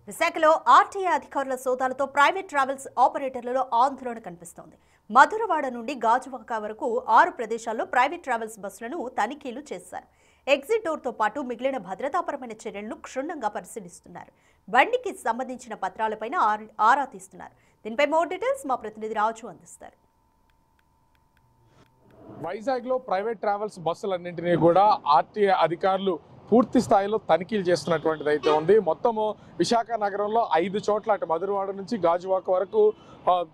విశాఖలో ఆర్టీఏ అధికారుల సోదాలతో private travels ఆపరేటర్లలో ఆందోళన కనిపిస్తోంది. మధురవాడ నుండి గాజువాక వరకు 6 ప్రదేశాల్లో ప్రైవేట్ ట్రావెల్స్ బస్సులను తనిఖీలు చేశారు. ఎగ్జిట్ డోర్తో పాటు మిగిలిన భద్రతాపరమైన చర్యలను క్షుణ్ణంగా పరిశీలిస్తున్నారు. బండికి సంబంధించిన పత్రాలపైన ఆరా తీస్తున్నారు. దీనిపై మోర్ డీటెయిల్స్ మా ప్రతినిధి రాజు అందిస్తారు. వైజాగ్లో ప్రైవేట్ ట్రావెల్స్ బస్సులన్నింటినీ కూడా ఆర్టీఏ అధికారులు పూర్తి స్థాయిలో తనిఖీలు చేస్తున్నటువంటిది అయితే ఉంది. మొత్తము విశాఖ నగరంలో 5 చోట్ల అటు మధురవాడ నుంచి గాజువాక వరకు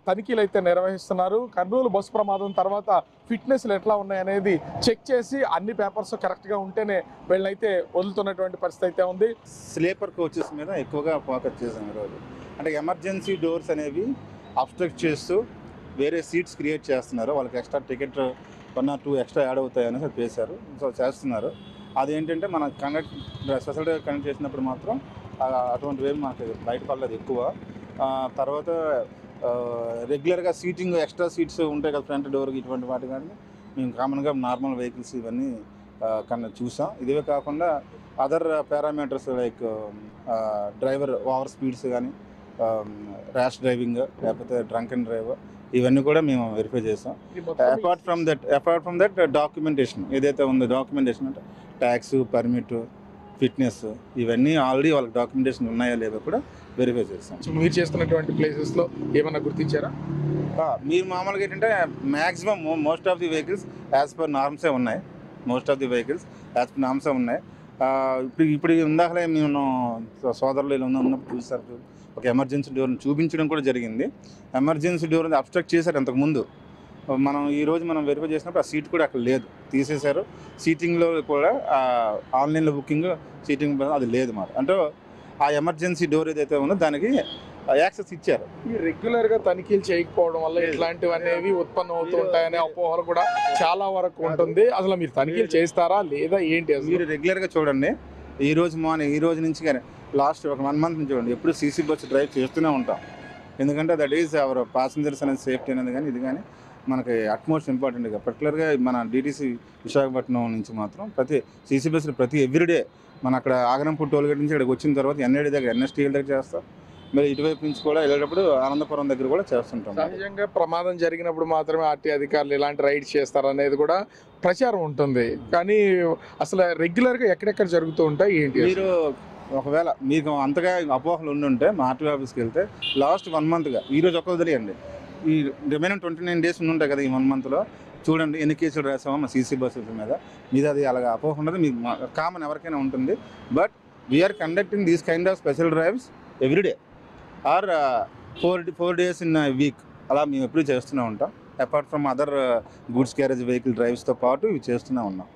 తనిఖీలు అయితే నిర్వహిస్తున్నారు. కర్నూలు బస్సు ప్రమాదం తర్వాత ఫిట్నెస్లు ఎట్లా ఉన్నాయనేది చెక్ చేసి అన్ని పేపర్స్ కరెక్ట్గా ఉంటేనే వీళ్ళైతే వదులుతున్నటువంటి పరిస్థితి అయితే ఉంది. స్లీపర్ కోచెస్ మీద ఎక్కువగా ఫోకస్ చేసాం ఈరోజు. అంటే ఎమర్జెన్సీ డోర్స్ అనేవి అబ్స్ట్రక్ట్ చేస్తూ వేరే సీట్స్ క్రియేట్ చేస్తున్నారు. వాళ్ళకి extra ticket 1 or 2 extra add అవుతాయని చేశారు. సో చేస్తున్నారు. అదేంటంటే మన స్పెషల్ డ్రైవ్ కనెక్ట్ చేసినప్పుడు మాత్రం అటువంటివి ఏమి మనకి బయట పడలేదు ఎక్కువ. తర్వాత రెగ్యులర్గా సీటింగ్ ఎక్స్ట్రా సీట్స్ ఉంటాయి కదా ఫ్రంట్ డోర్కి, ఇటువంటి వాటి కానీ మేము కామన్గా నార్మల్ వెహికల్స్ ఇవన్నీ చూసాం. ఇదే కాకుండా other parameters like driver over speeds కానీ, ర్యాష్ డ్రైవింగ్ లేకపోతే డ్రంక్ అండ్ డ్రైవ్, ఇవన్నీ కూడా మేము వెరిఫై చేసాం. అపార్ట్ ఫ్రమ్ దట్ డాక్యుమెంటేషన్ ఏదైతే ఉందో, డాక్యుమెంటేషన్ అంటే ట్యాక్స్, పర్మిట్, ఫిట్నెస్, ఇవన్నీ ఆల్రెడీ వాళ్ళకి డాక్యుమెంటేషన్ ఉన్నాయా లేవో కూడా వెరిఫై చేస్తాం. మీరు చేస్తున్నటువంటి ప్లేసెస్లో ఏమన్నా గుర్తించారా? మీరు మామూలుగా ఏంటంటే maximum most of the vehicles as per నార్మ్సే ఉన్నాయి. ఇప్పుడు ఇందాకలే మేము సోదరులు ఇలా ఉన్నప్పుడు చూసారు, ఒక ఎమర్జెన్సీ డోర్ని చూపించడం కూడా జరిగింది. ఎమర్జెన్సీ డోర్ని అబ్స్ట్రక్ట్ చేశారు అంతకుముందు. ఈరోజు మనం వెరిఫై చేసినప్పుడు ఆ సీట్ కూడా అక్కడ లేదు, తీసేశారు. సీటింగ్లో కూడా ఆన్లైన్లో బుకింగ్ సీటింగ్ అది లేదు మాట. అంటే ఆ ఎమర్జెన్సీ డోర్ ఏదైతే ఉందో దానికి యాక్సెస్ ఇచ్చారు. ఈ రెగ్యులర్గా తనిఖీలు చేయకపోవడం వల్ల ఇట్లాంటివి అనేవి ఉత్పన్నం అవుతుంటాయనే అపోహలు కూడా చాలా వరకు ఉంటుంది. అసలు మీరు తనిఖీలు చేస్తారా లేదా ఏంటి? మీరు రెగ్యులర్గా చూడండి. ఈ రోజు నుంచి కానీ లాస్ట్ ఒక 1 month నుంచి చూడండి, ఎప్పుడు సీసీ బస్సు డ్రైవ్ చేస్తూనే ఉంటాం. ఎందుకంటే దట్ ఈజ్ అవర్ ప్యాసింజర్స్ అనేది సేఫ్టీ అనేది కానీ ఇది కానీ మనకి అట్మోస్ట్ ఇంపార్టెంట్గా. పర్టికులర్గా మన డిటీసీ విశాఖపట్నం నుంచి మాత్రం ప్రతి సీసీ బస్సులు ఎవ్రీడే మన అక్కడ ఆగనంపూర్ టోల్గేట్ నుంచి ఇక్కడికి వచ్చిన తర్వాత ఎన్ఐడి దగ్గర, ఎన్ఎస్టీఎల్ దగ్గర చేస్తాం. మరి ఇటువైపు నుంచి కూడా వెళ్ళేటప్పుడు ఆనందపురం దగ్గర కూడా చేస్తుంటాం. సహజంగా ప్రమాదం జరిగినప్పుడు మాత్రమే ఆర్టీఏ అధికారులు ఇలాంటి రైడ్స్ చేస్తారనేది కూడా ప్రచారం ఉంటుంది. కానీ అసలు రెగ్యులర్గా ఎక్కడెక్కడ జరుగుతూ ఉంటాయి ఏంటి? మీరు ఒకవేళ మీకు అంతగా అపోహలు ఉండుంటే మా ఆర్టీఓ ఆఫీస్కి వెళ్తే లాస్ట్ 1 monthగా ఈరోజు ఒక్క వదిలేయండి, ఈ రిమైనింగ్ 29 days ఉంటాయి కదా, ఈ 1 monthలో చూడండి ఎన్ని కేసులు రాసామో మా సీసీ బస్సుల మీద అది అలాగా అపోహ ఉండదు. మీకు కామన్ ఎవరికైనా ఉంటుంది. But we're conducting these kind of special drives everyday or 4 days in week. అలా మేము ఎప్పుడు చేస్తూనే ఉంటాం. Apart from other goods carriage vehicle డ్రైవ్స్తో పాటు ఇవి చేస్తూనే ఉన్నాం.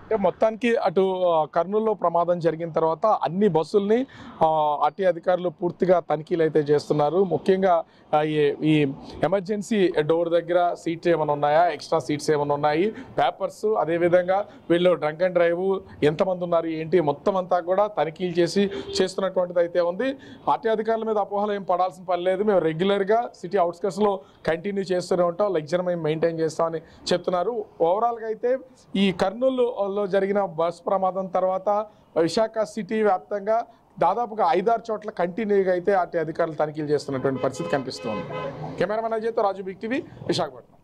అంటే మొత్తానికి అటు కర్నూలులో ప్రమాదం జరిగిన తర్వాత అన్ని బస్సుల్ని ఆర్టీఏ అధికారులు పూర్తిగా తనిఖీలు అయితే చేస్తున్నారు. ముఖ్యంగా ఈ ఎమర్జెన్సీ డోర్ దగ్గర సీట్స్ ఏమైనా ఉన్నాయా, ఎక్స్ట్రా సీట్స్ ఏమైనా ఉన్నాయి, పేపర్స్, అదేవిధంగా వీళ్ళు డ్రంక్ అండ్ డ్రైవ్ ఎంతమంది ఉన్నారు ఏంటి మొత్తం అంతా కూడా తనిఖీలు చేస్తున్నటువంటిది అయితే ఉంది. ఆర్టీఏ అధికారుల మీద అపోహలు ఏం పడాల్సిన పని లేదు. మేము రెగ్యులర్గా సిటీ అవుట్స్కట్స్లో కంటిన్యూ చేస్తూనే ఉంటాం, లెక్చర్ మేము మెయింటైన్ చేస్తామని చెప్తున్నారు. ఓవరాల్గా అయితే ఈ కర్నూలులో జరిగిన బస్ ప్రమాదం తర్వాత విశాఖ సిటీ వ్యాప్తంగా దాదాపుగా 5-6 చోట్ల కంటిన్యూగా అయితే ఆర్టీఏ అధికారులు తనిఖీలు చేస్తున్నటువంటి పరిస్థితి కనిపిస్తుంది. కెమెరామెన్ అజయ్తో రాజు, బిగ్ టీవీ, విశాఖపట్నం.